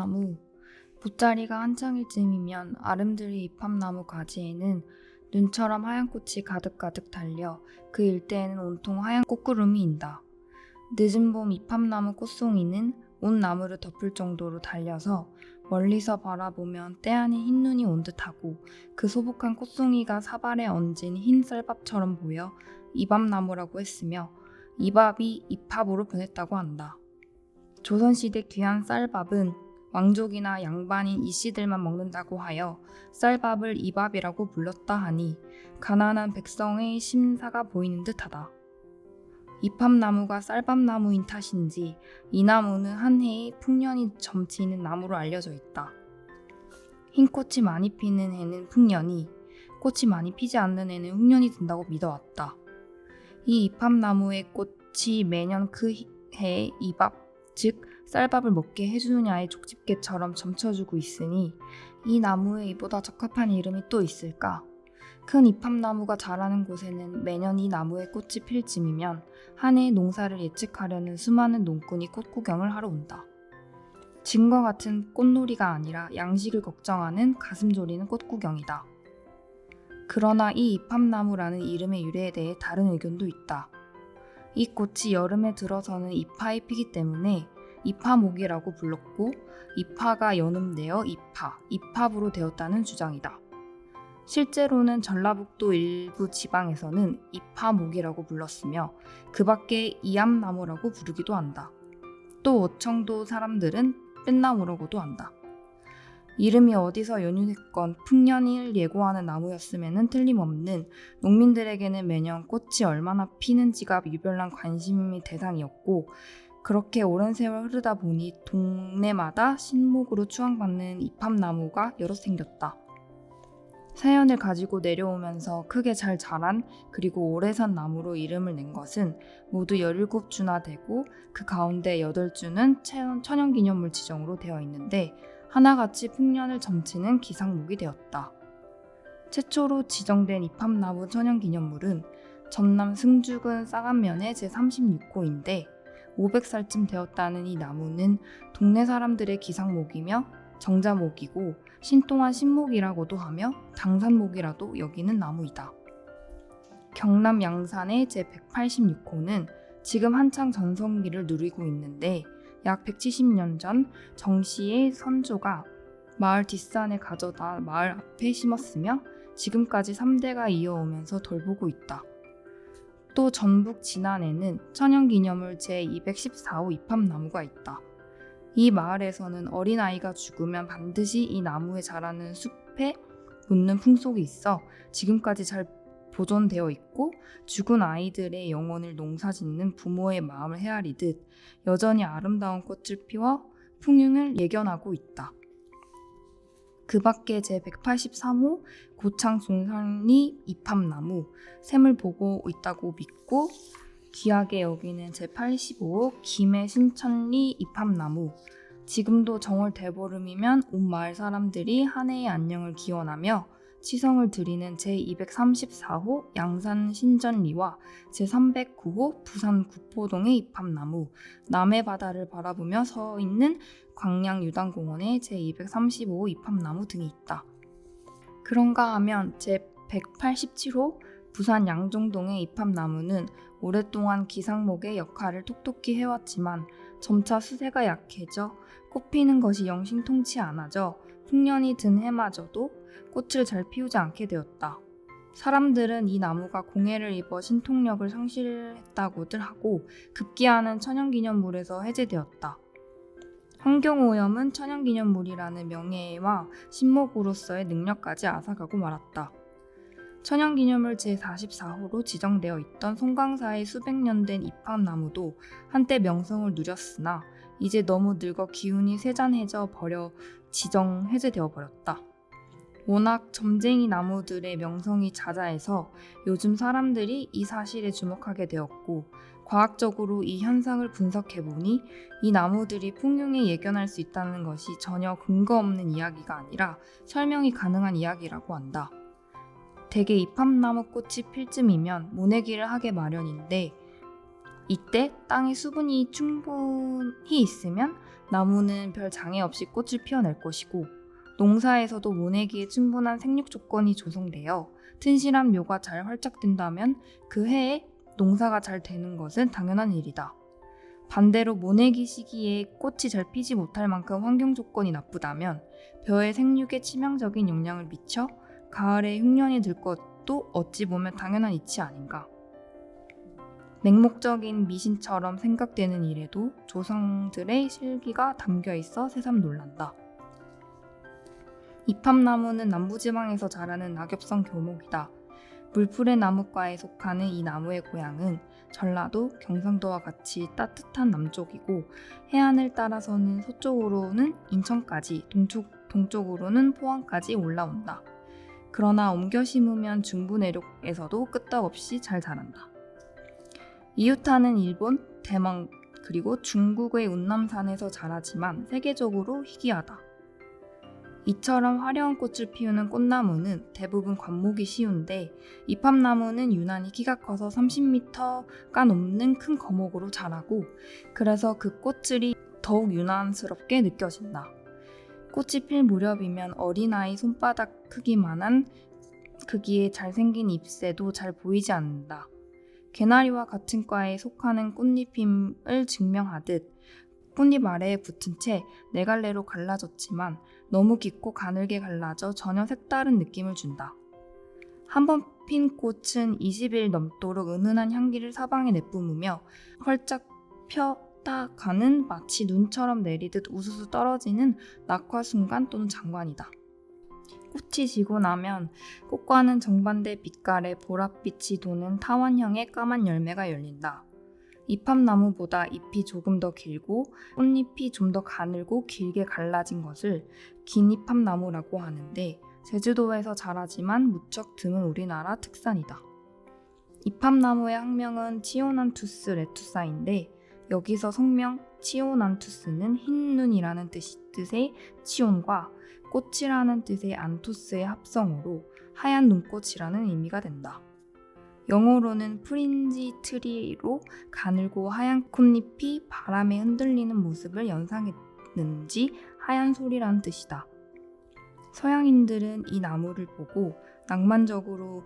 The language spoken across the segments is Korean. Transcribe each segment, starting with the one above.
입합나무. 붓자리가 한창일 쯤이면 아름드리 입합나무 가지에는 눈처럼 하얀 꽃이 가득가득 달려 그 일대에는 온통 하얀 꽃구름이 인다. 늦은 봄 입합나무 꽃송이는 온 나무를 덮을 정도로 달려서 멀리서 바라보면 때 아닌 흰눈이 온 듯하고 그 소복한 꽃송이가 사발에 얹은 흰 쌀밥처럼 보여 입합나무라고 했으며 입합이 입합으로 변했다고 한다. 조선시대 귀한 쌀밥은 왕족이나 양반인 이씨들만 먹는다고 하여 쌀밥을 입밥이라고 불렀다 하니 가난한 백성의 심사가 보이는 듯하다. 입합나무가 쌀밥나무인 탓인지 이 나무는 한 해에 풍년이 점치는 나무로 알려져 있다. 흰 꽃이 많이 피는 해는 풍년이, 꽃이 많이 피지 않는 해는 흉년이 든다고 믿어왔다. 이 입합나무의 꽃이 매년 그 해에 입합, 즉 쌀밥을 먹게 해주느냐의 족집게처럼 점쳐주고 있으니 이 나무에 이보다 적합한 이름이 또 있을까? 큰 입합나무가 자라는 곳에는 매년 이 나무의 꽃이 필 즈음이면 한 해의 농사를 예측하려는 수많은 농꾼이 꽃 구경을 하러 온다. 진과 같은 꽃놀이가 아니라 양식을 걱정하는 가슴 졸이는 꽃 구경이다. 그러나 이 입합나무라는 이름의 유래에 대해 다른 의견도 있다. 이 꽃이 여름에 들어서는 입하에 피기 때문에 입하목이라고 불렀고 입하가 연음되어 입합으로 되었다는 주장이다. 실제로는 전라북도 일부 지방에서는 입하목이라고 불렀으며 그 밖에 이암나무라고 부르기도 한다. 또 어청도 사람들은 뺀나무라고도 한다. 이름이 어디서 연유됐건 풍년을 예고하는 나무였음에는 틀림없는 농민들에게는 매년 꽃이 얼마나 피는지가 유별난 관심의 대상이었고 그렇게 오랜 세월 흐르다 보니 동네마다 신목으로 추앙받는 입합나무가 여럿 생겼다. 사연을 가지고 내려오면서 크게 잘 자란 그리고 오래 산 나무로 이름을 낸 것은 모두 17주나 되고 그 가운데 8주는 천연기념물 지정으로 되어 있는데 하나같이 풍년을 점치는 기상목이 되었다. 최초로 지정된 입합나무 천연기념물은 전남 승주군 쌍안면의 제36호인데 500살쯤 되었다는 이 나무는 동네 사람들의 기상목이며 정자목이고 신동안 신목이라고도 하며 당산목이라도 여기는 나무이다. 경남 양산의 제186호는 지금 한창 전성기를 누리고 있는데 약 170년 전 정씨의 선조가 마을 뒷산에 가져다 마을 앞에 심었으며 지금까지 3대가 이어오면서 돌보고 있다. 또 전북 진안에는 천연기념물 제214호 입합나무가 있다. 이 마을에서는 어린아이가 죽으면 반드시 이 나무에 자라는 숲에 묻는 풍속이 있어 지금까지 잘 보존되어 있고 죽은 아이들의 영혼을 농사짓는 부모의 마음을 헤아리듯 여전히 아름다운 꽃을 피워 풍흉을 예견하고 있다. 그 밖에 제183호 고창 송산리 입합나무, 샘을 보고 있다고 믿고 귀하게 여기는 제85호 김해 신천리 입합나무, 지금도 정월 대보름이면 온 마을 사람들이 한 해의 안녕을 기원하며 치성을 드리는 제234호 양산 신전리와 제309호 부산 구포동의 입합나무, 남해 바다를 바라보며 서 있는 광양 유당공원의 제235호 입합나무 등이 있다. 그런가 하면 제187호 부산 양정동의 입합나무는 오랫동안 기상목의 역할을 톡톡히 해왔지만 점차 수세가 약해져 꽃 피는 것이 영 신통치 않아져 풍년이 든 해마저도 꽃을 잘 피우지 않게 되었다. 사람들은 이 나무가 공해를 입어 신통력을 상실했다고들 하고 급기야는 천연기념물에서 해제되었다. 환경오염은 천연기념물이라는 명예와 신목으로서의 능력까지 앗아가고 말았다. 천연기념물 제44호로 지정되어 있던 송강사의 수백 년 된 입합나무도 한때 명성을 누렸으나 이제 너무 늙어 기운이 쇠잔해져 버려 지정 해제되어 버렸다. 워낙 점쟁이 나무들의 명성이 자자해서 요즘 사람들이 이 사실에 주목하게 되었고 과학적으로 이 현상을 분석해보니 이 나무들이 풍흉에 예견할 수 있다는 것이 전혀 근거 없는 이야기가 아니라 설명이 가능한 이야기라고 한다. 대개 입합나무 꽃이 필 쯤이면 모내기를 하게 마련인데 이때 땅에 수분이 충분히 있으면 나무는 별 장애 없이 꽃을 피워낼 것이고, 농사에서도 모내기에 충분한 생육 조건이 조성되어 튼실한 묘가 잘 활착된다면 그 해에 농사가 잘 되는 것은 당연한 일이다. 반대로 모내기 시기에 꽃이 잘 피지 못할 만큼 환경 조건이 나쁘다면 벼의 생육에 치명적인 영향을 미쳐 가을에 흉년이 들 것도 어찌 보면 당연한 이치 아닌가. 맹목적인 미신처럼 생각되는 일에도 조상들의 실기가 담겨 있어 새삼 놀란다. 이팝나무는 남부지방에서 자라는 낙엽성 교목이다. 물풀의 나무과에 속하는 이 나무의 고향은 전라도, 경상도와 같이 따뜻한 남쪽이고 해안을 따라서는 서쪽으로는 인천까지, 동쪽으로는 포항까지 올라온다. 그러나 옮겨 심으면 중부 내륙에서도 끄떡없이 잘 자란다. 이유타는 일본, 대만, 그리고 중국의 운남산에서 자라지만 세계적으로 희귀하다. 이처럼 화려한 꽃을 피우는 꽃나무는 대부분 관목이 쉬운데 이팝나무는 유난히 키가 커서 30m가 넘는 큰 거목으로 자라고 그래서 그 꽃들이 더욱 유난스럽게 느껴진다. 꽃이 필 무렵이면 어린아이 손바닥 크기만한 크기의 잘생긴 잎새도 잘 보이지 않는다. 개나리와 같은 과에 속하는 꽃잎임을 증명하듯 꽃잎 아래에 붙은 채 네 갈래로 갈라졌지만 너무 깊고 가늘게 갈라져 전혀 색다른 느낌을 준다. 한번 핀 꽃은 20일 넘도록 은은한 향기를 사방에 내뿜으며 활짝 펴다가는 마치 눈처럼 내리듯 우수수 떨어지는 낙화 순간 또는 장관이다. 꽃이 지고 나면 꽃과는 정반대 빛깔의 보랏빛이 도는 타원형의 까만 열매가 열린다. 이팝나무보다 잎이 조금 더 길고 꽃잎이 좀 더 가늘고 길게 갈라진 것을 긴 이팝나무라고 하는데 제주도에서 자라지만 무척 드문 우리나라 특산이다. 이팝나무의 학명은 치오난투스 레투사인데 여기서 성명 치오난투스는 흰 눈이라는 뜻의 치온과 꽃이라는 뜻의 안투스의 합성어로 하얀 눈꽃이라는 의미가 된다. 영어로는 프린지 트리로 가늘고 하얀 꽃잎이 바람에 흔들리는 모습을 연상했는지 하얀 소리라는 뜻이다. 서양인들은 이 나무를 보고 낭만적으로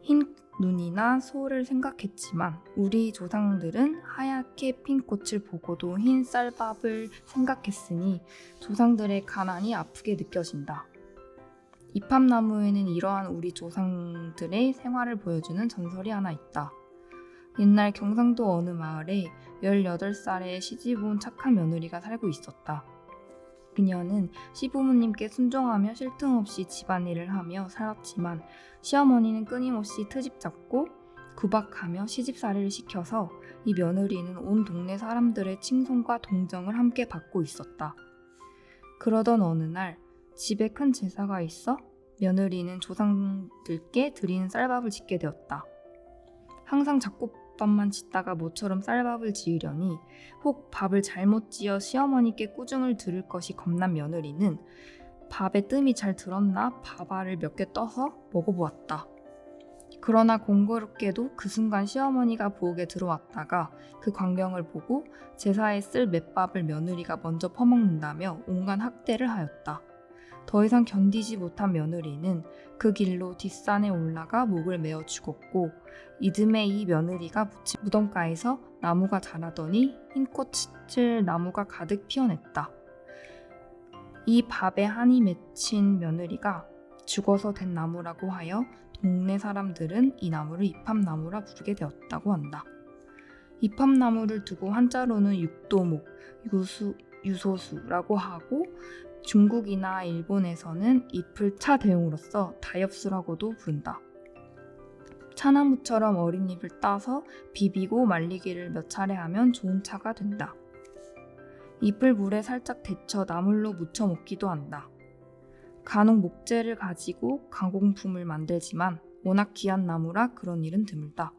흰 눈이나 소를 생각했지만 우리 조상들은 하얗게 핀 꽃을 보고도 흰 쌀밥을 생각했으니 조상들의 가난이 아프게 느껴진다. 이팝나무에는 이러한 우리 조상들의 생활을 보여주는 전설이 하나 있다. 옛날 경상도 어느 마을에 18살의 시집온 착한 며느리가 살고 있었다. 그녀는 시부모님께 순종하며 쉴 틈 없이 집안일을 하며 살았지만 시어머니는 끊임없이 트집 잡고 구박하며 시집살이를 시켜서 이 며느리는 온 동네 사람들의 칭송과 동정을 함께 받고 있었다. 그러던 어느 날 집에 큰 제사가 있어 며느리는 조상들께 드리는 쌀밥을 짓게 되었다. 항상 잡곡밥만 짓다가 모처럼 쌀밥을 지으려니 혹 밥을 잘못 지어 시어머니께 꾸중을 들을 것이 겁난 며느리는 밥에 뜸이 잘 들었나 밥알을 몇 개 떠서 먹어보았다. 그러나 공교롭게도 그 순간 시어머니가 부엌에 들어왔다가 그 광경을 보고 제사에 쓸 맷밥을 며느리가 먼저 퍼먹는다며 온갖 학대를 하였다. 더 이상 견디지 못한 며느리는 그 길로 뒷산에 올라가 목을 메어 죽었고 이듬해 이 며느리가 묻힌 무덤가에서 나무가 자라더니 흰 꽃을 나무가 가득 피어냈다. 이 밥에 한이 맺힌 며느리가 죽어서 된 나무라고 하여 동네 사람들은 이 나무를 이팝나무라 부르게 되었다고 한다. 이팝나무를 두고 한자로는 육도목, 유소수라고 하고 중국이나 일본에서는 잎을 차 대용으로서 다엽수라고도 부른다. 차나무처럼 어린 잎을 따서 비비고 말리기를 몇 차례 하면 좋은 차가 된다. 잎을 물에 살짝 데쳐 나물로 무쳐 먹기도 한다. 간혹 목재를 가지고 가공품을 만들지만 워낙 귀한 나무라 그런 일은 드물다.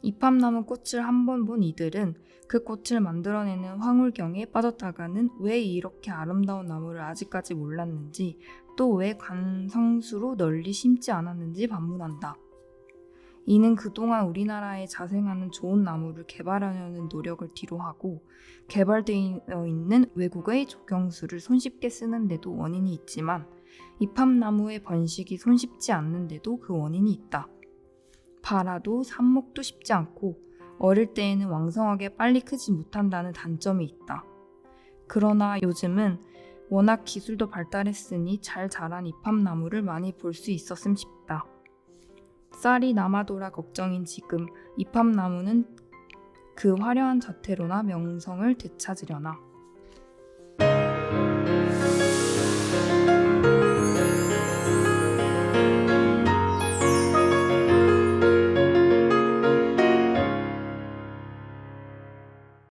이팝나무 꽃을 한 번 본 이들은 그 꽃을 만들어내는 황홀경에 빠졌다가는 왜 이렇게 아름다운 나무를 아직까지 몰랐는지 또 왜 관성수로 널리 심지 않았는지 반문한다. 이는 그동안 우리나라에 자생하는 좋은 나무를 개발하려는 노력을 뒤로하고 개발되어 있는 외국의 조경수를 손쉽게 쓰는데도 원인이 있지만 이팝나무의 번식이 손쉽지 않는데도 그 원인이 있다. 발화도 삽목도 쉽지 않고 어릴 때에는 왕성하게 빨리 크지 못한다는 단점이 있다. 그러나 요즘은 워낙 기술도 발달했으니 잘 자란 이팝나무를 많이 볼 수 있었음 싶다. 쌀이 남아돌아 걱정인 지금 이팝나무는 그 화려한 자태로나 명성을 되찾으려나.